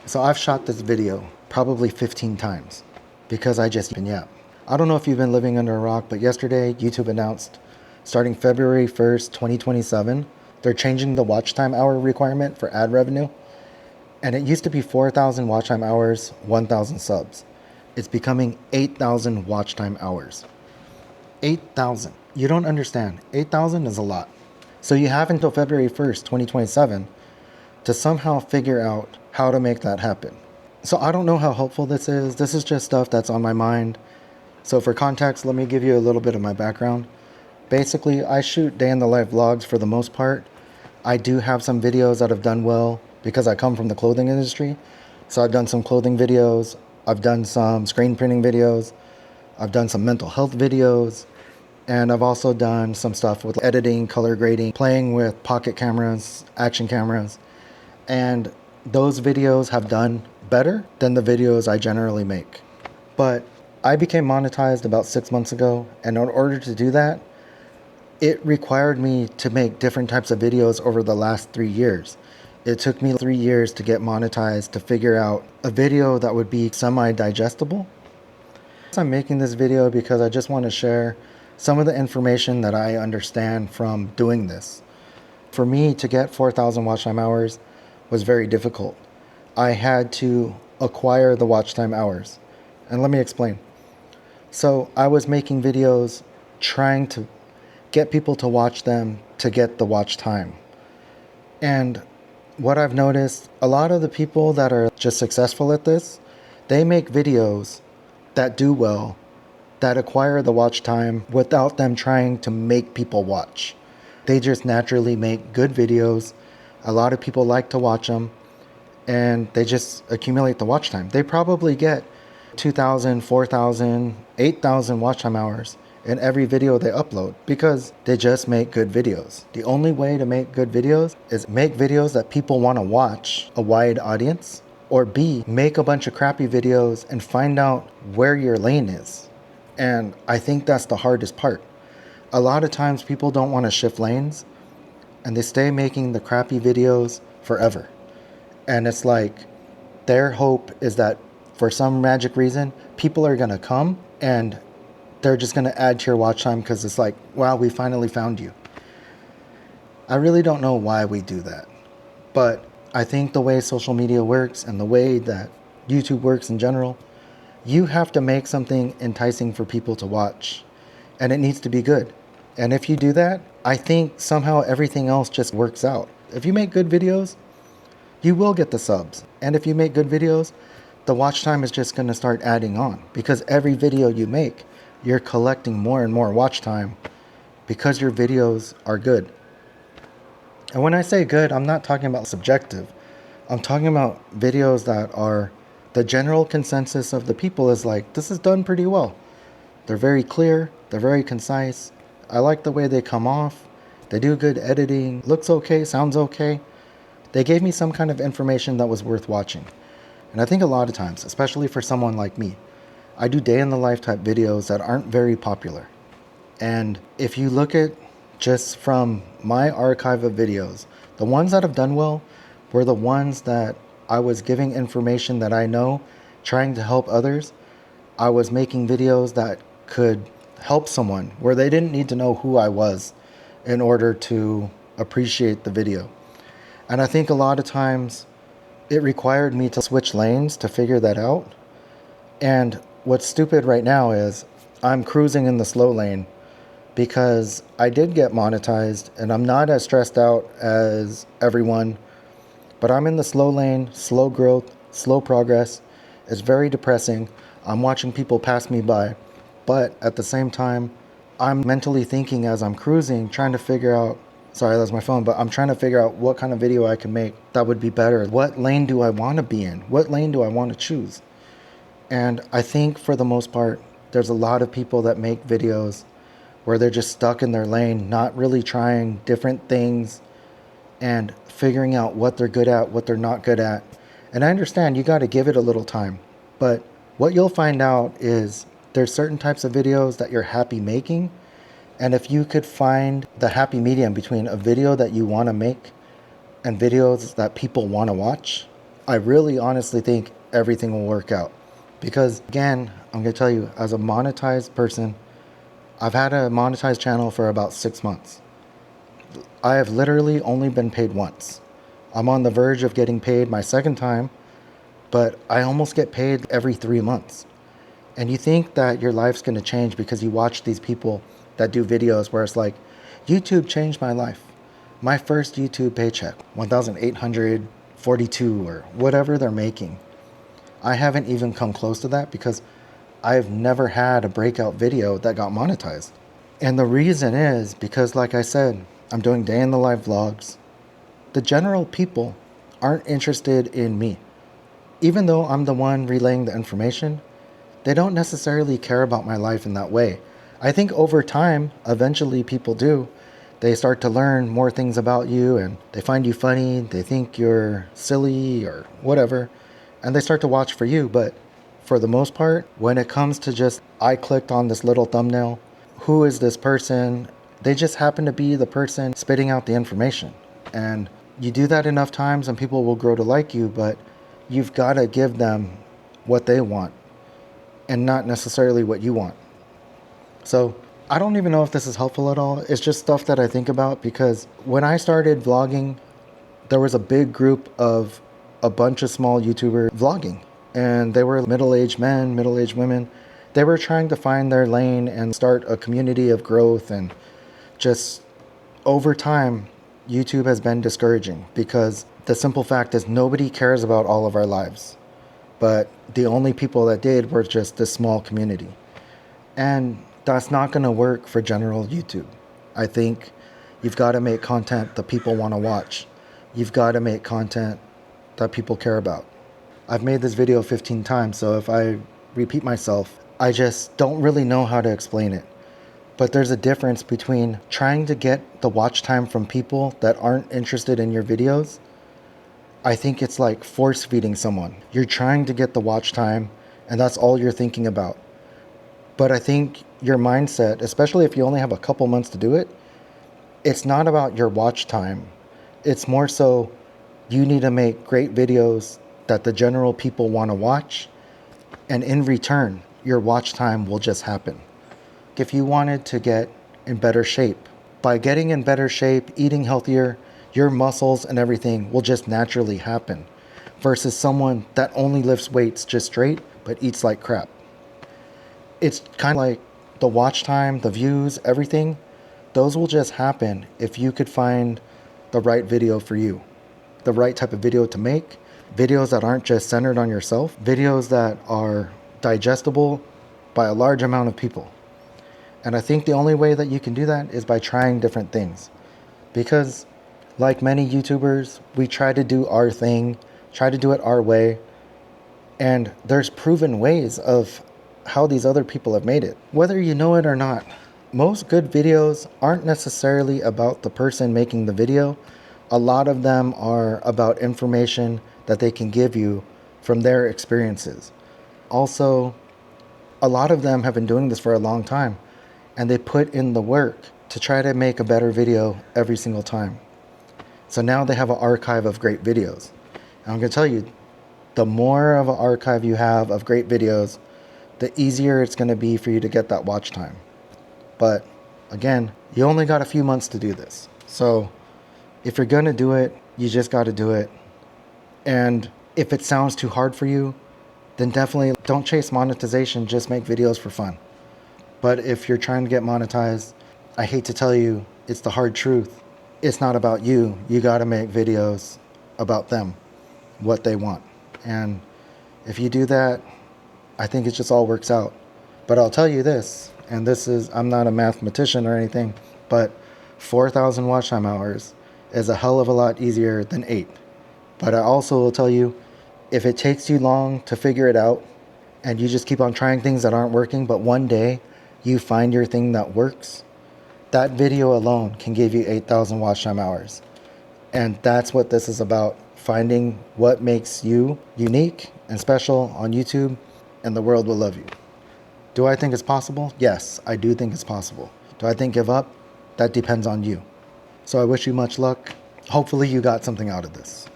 So I've shot this video probably 15 times because I just been yap. I don't know if you've been living under a rock, but yesterday YouTube announced starting February 1st, 2027, they're changing the watch time hour requirement for ad revenue. And it used to be 4,000 watch time hours, 1,000 subs. It's becoming 8,000 watch time hours. 8,000. You don't understand. 8,000 is a lot. So you have until February 1st, 2027 to somehow figure out how to make that happen. So I don't know how helpful this is. This is just stuff that's on my mind. So for context, let me give you a little bit of my background. Basically, I shoot day in the life vlogs for the most part. I do have some videos that have done well because I come from the clothing industry. So I've done some clothing videos. I've done some screen printing videos. I've done some mental health videos. And I've also done some stuff with editing, color grading, playing with pocket cameras, action cameras. And those videos have done better than the videos I generally make. But I became monetized about 6 months ago. And in order to do that, it required me to make different types of videos over the last 3 years. It took me 3 years to get monetized to figure out a video that would be semi-digestible. I'm making this video because I just want to share some of the information that I understand from doing this. For me to get 4,000 watch time hours was very difficult. I had to acquire the watch time hours. And let me explain. So I was making videos trying to get people to watch them to get the watch time. And what I've noticed, a lot of the people that are just successful at this, they make videos that do well, that acquire the watch time without them trying to make people watch. They just naturally make good videos. A lot of people like to watch them, and they just accumulate the watch time. They probably get 2,000, 4,000, 8,000 watch time hours in every video they upload because they just make good videos. The only way to make good videos is make videos that people want to watch, a wide audience, or B, make a bunch of crappy videos and find out where your lane is. And I think that's the hardest part. A lot of times people don't want to shift lanes and they stay making the crappy videos forever. And it's like their hope is that for some magic reason, people are going to come and they're just going to add to your watch time because it's like, wow, we finally found you. I really don't know why we do that. But I think the way social media works and the way that YouTube works in general, you have to make something enticing for people to watch. And it needs to be good. And if you do that, I think somehow everything else just works out. If you make good videos, you will get the subs. And if you make good videos, the watch time is just going to start adding on. Because every video you make, you're collecting more and more watch time because your videos are good. And when I say good, I'm not talking about subjective. I'm talking about videos that are the general consensus of the people is like, this is done pretty well. They're very clear. They're very concise. I like the way they come off. They do good editing. Looks okay. Sounds okay. They gave me some kind of information that was worth watching. And I think a lot of times, especially for someone like me, I do day in the life type videos that aren't very popular. And if you look at just from my archive of videos, the ones that have done well were the ones that I was giving information that I know, trying to help others. I was making videos that could help someone where they didn't need to know who I was in order to appreciate the video. And I think a lot of times it required me to switch lanes to figure that out. And what's stupid right now is I'm cruising in the slow lane because I did get monetized and I'm not as stressed out as everyone, but I'm in the slow lane, slow growth, slow progress. It's very depressing. I'm watching people pass me by, but at the same time, I'm mentally thinking as I'm cruising, trying to figure out, sorry, that's my phone, but I'm trying to figure out what kind of video I can make that would be better. What lane do I want to be in? What lane do I want to choose? And I think for the most part, there's a lot of people that make videos where they're just stuck in their lane, not really trying different things and figuring out what they're good at, what they're not good at. And I understand you got to give it a little time, but what you'll find out is there's certain types of videos that you're happy making. And if you could find the happy medium between a video that you want to make and videos that people want to watch, I really honestly think everything will work out. Because again, I'm going to tell you, as a monetized person, I've had a monetized channel for about 6 months. I have literally only been paid once. I'm on the verge of getting paid my second time, but I almost get paid every 3 months. And you think that your life's going to change because you watch these people that do videos where it's like, YouTube changed my life. My first YouTube paycheck, 1,842 or whatever they're making. I haven't even come close to that because I've never had a breakout video that got monetized. And the reason is because, like I said, I'm doing day in the life vlogs. The general people aren't interested in me. Even though I'm the one relaying the information, they don't necessarily care about my life in that way. I think over time, eventually people do. They start to learn more things about you and they find you funny, they think you're silly or whatever, and they start to watch for you. But for the most part, when it comes to just, I clicked on this little thumbnail, who is this person? They just happen to be the person spitting out the information. And you do that enough times and people will grow to like you, but you've got to give them what they want and not necessarily what you want. So I don't even know if this is helpful at all. It's just stuff that I think about because when I started vlogging, there was a big group of a bunch of small YouTubers vlogging, and they were middle-aged men, middle-aged women. They were trying to find their lane and start a community of growth, and just over time, YouTube has been discouraging because the simple fact is nobody cares about all of our lives. But the only people that did were just this small community. And that's not going to work for general YouTube. I think you've got to make content that people want to watch. You've got to make content that people care about. I've made this video 15 times, so if I repeat myself, I just don't really know how to explain it. But there's a difference between trying to get the watch time from people that aren't interested in your videos. I think it's like force feeding someone. You're trying to get the watch time and that's all you're thinking about. But I think your mindset, especially if you only have a couple months to do it, it's not about your watch time. It's more so you need to make great videos that the general people want to watch. And in return, your watch time will just happen. If you wanted to get in better shape, by getting in better shape, eating healthier, your muscles and everything will just naturally happen versus someone that only lifts weights just straight but eats like crap. It's kind of like the watch time, the views, everything. Those will just happen if you could find the right video for you, the right type of video to make, videos that aren't just centered on yourself, videos that are digestible by a large amount of people. And I think the only way that you can do that is by trying different things. Because like many YouTubers, we try to do our thing, try to do it our way. And there's proven ways of how these other people have made it. Whether you know it or not, most good videos aren't necessarily about the person making the video. A lot of them are about information that they can give you from their experiences. Also, a lot of them have been doing this for a long time, and they put in the work to try to make a better video every single time. So now they have an archive of great videos. And I'm going to tell you, the more of an archive you have of great videos, the easier it's going to be for you to get that watch time. But again, you only got a few months to do this. So if you're going to do it, you just got to do it. And if it sounds too hard for you, then definitely don't chase monetization, just make videos for fun. But if you're trying to get monetized, I hate to tell you, it's the hard truth. It's not about you. You got to make videos about them, what they want. And if you do that, I think it just all works out. But I'll tell you this, and this is, I'm not a mathematician or anything, but 4,000 watch time hours is a hell of a lot easier than 8. But I also will tell you, if it takes you long to figure it out and you just keep on trying things that aren't working, but one day you find your thing that works, that video alone can give you 8,000 watch time hours. And that's what this is about, finding what makes you unique and special on YouTube, and the world will love you. Do I think it's possible? Yes, I do think it's possible. Do I think give up? That depends on you. So I wish you much luck. Hopefully you got something out of this.